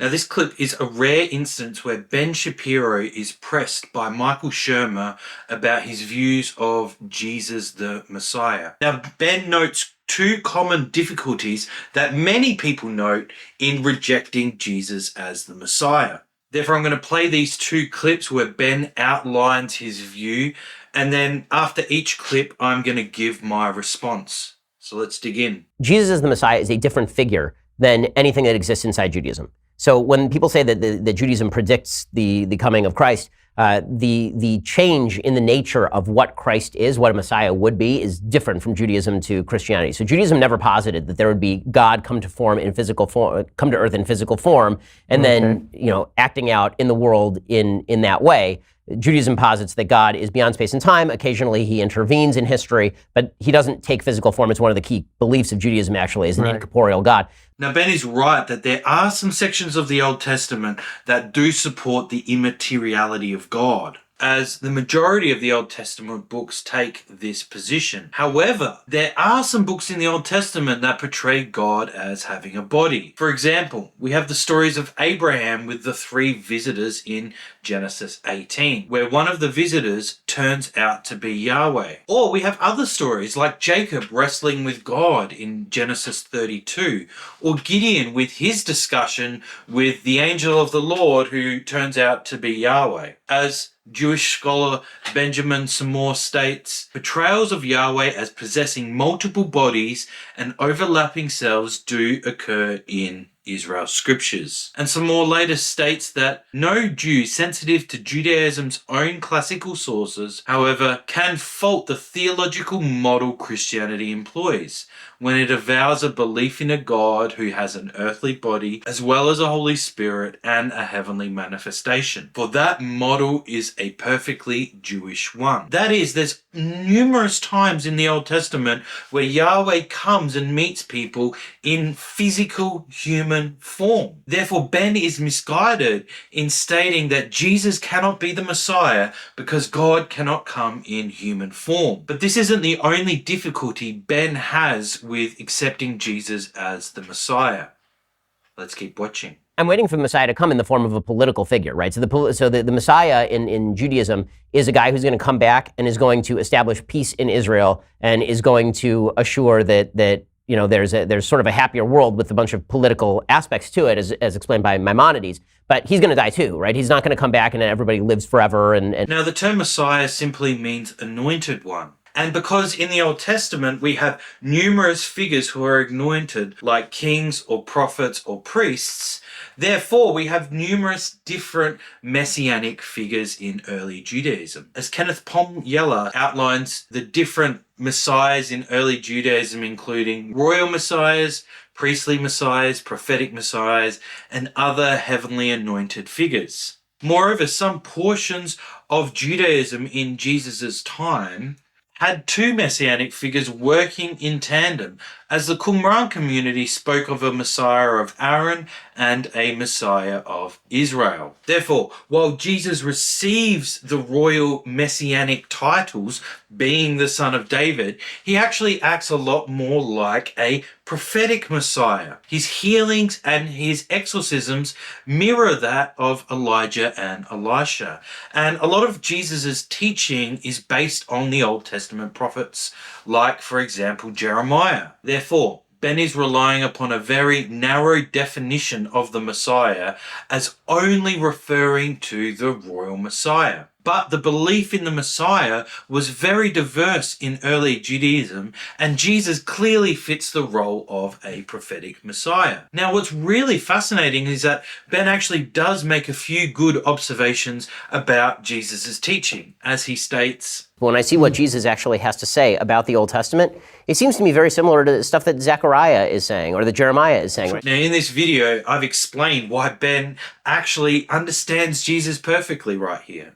Now, this clip is a rare instance where Ben Shapiro is pressed by Michael Shermer about his views of Jesus the Messiah. Now, Ben notes two common difficulties that many people note in rejecting Jesus as the Messiah. Therefore, I'm going to play these two clips where Ben outlines his view, and then after each clip, I'm going to give my response. So let's dig in. Jesus as the Messiah is a different figure than anything that exists inside Judaism. So when people say that Judaism predicts the coming of Christ, the change in the nature of what Christ is, what a Messiah would be, is different from Judaism to Christianity. So Judaism never posited that there would be God come to earth in physical form, and then acting out in the world in that way. Judaism posits that God is beyond space and time. Occasionally he intervenes in history, but he doesn't take physical form. It's one of the key beliefs of Judaism, actually, is an incorporeal God. Now, Ben is right that there are some sections of the Old Testament that do support the immateriality of God, as the majority of the Old Testament books take this position. However, there are some books in the Old Testament that portray God as having a body. For example, we have the stories of Abraham with the three visitors in Genesis 18, where one of the visitors turns out to be Yahweh. Or we have other stories like Jacob wrestling with God in Genesis 32, or Gideon with his discussion with the angel of the Lord who turns out to be Yahweh. As Jewish scholar Benjamin Samore states, portrayals of Yahweh as possessing multiple bodies and overlapping selves do occur in Israel's scriptures. And Samore later states that no Jew sensitive to Judaism's own classical sources, however, can fault the theological model Christianity employs when it avows a belief in a God who has an earthly body as well as a Holy Spirit and a heavenly manifestation. For that model is a perfectly Jewish one. That is, there's numerous times in the Old Testament where Yahweh comes and meets people in physical human form. Therefore, Ben is misguided in stating that Jesus cannot be the Messiah because God cannot come in human form. But this isn't the only difficulty Ben has with accepting Jesus as the Messiah. Let's keep watching. I'm waiting for the Messiah to come in the form of a political figure, right? So the Messiah in Judaism is a guy who's going to come back and is going to establish peace in Israel and is going to assure that there's sort of a happier world with a bunch of political aspects to it, as explained by Maimonides. But he's going to die too, right? He's not going to come back and everybody lives forever. And Now, the term Messiah simply means anointed one. And because in the Old Testament we have numerous figures who are anointed, like kings or prophets or priests, therefore we have numerous different messianic figures in early Judaism. As Kenneth Yeller outlines the different messiahs in early Judaism, including royal messiahs, priestly messiahs, prophetic messiahs, and other heavenly anointed figures. Moreover, some portions of Judaism in Jesus' time had two messianic figures working in tandem, as the Qumran community spoke of a Messiah of Aaron and a Messiah of Israel. Therefore, while Jesus receives the royal messianic titles, being the son of David, he actually acts a lot more like a prophetic Messiah. His healings and his exorcisms mirror that of Elijah and Elisha. And a lot of Jesus' teaching is based on the Old Testament prophets, like, for example, Jeremiah. Therefore, Ben is relying upon a very narrow definition of the Messiah as only referring to the royal Messiah. But the belief in the Messiah was very diverse in early Judaism, and Jesus clearly fits the role of a prophetic Messiah. Now, what's really fascinating is that Ben actually does make a few good observations about Jesus' teaching, as he states, when I see what Jesus actually has to say about the Old Testament, it seems to me very similar to the stuff that Zechariah is saying or that Jeremiah is saying. Now, in this video, I've explained why Ben actually understands Jesus perfectly right here.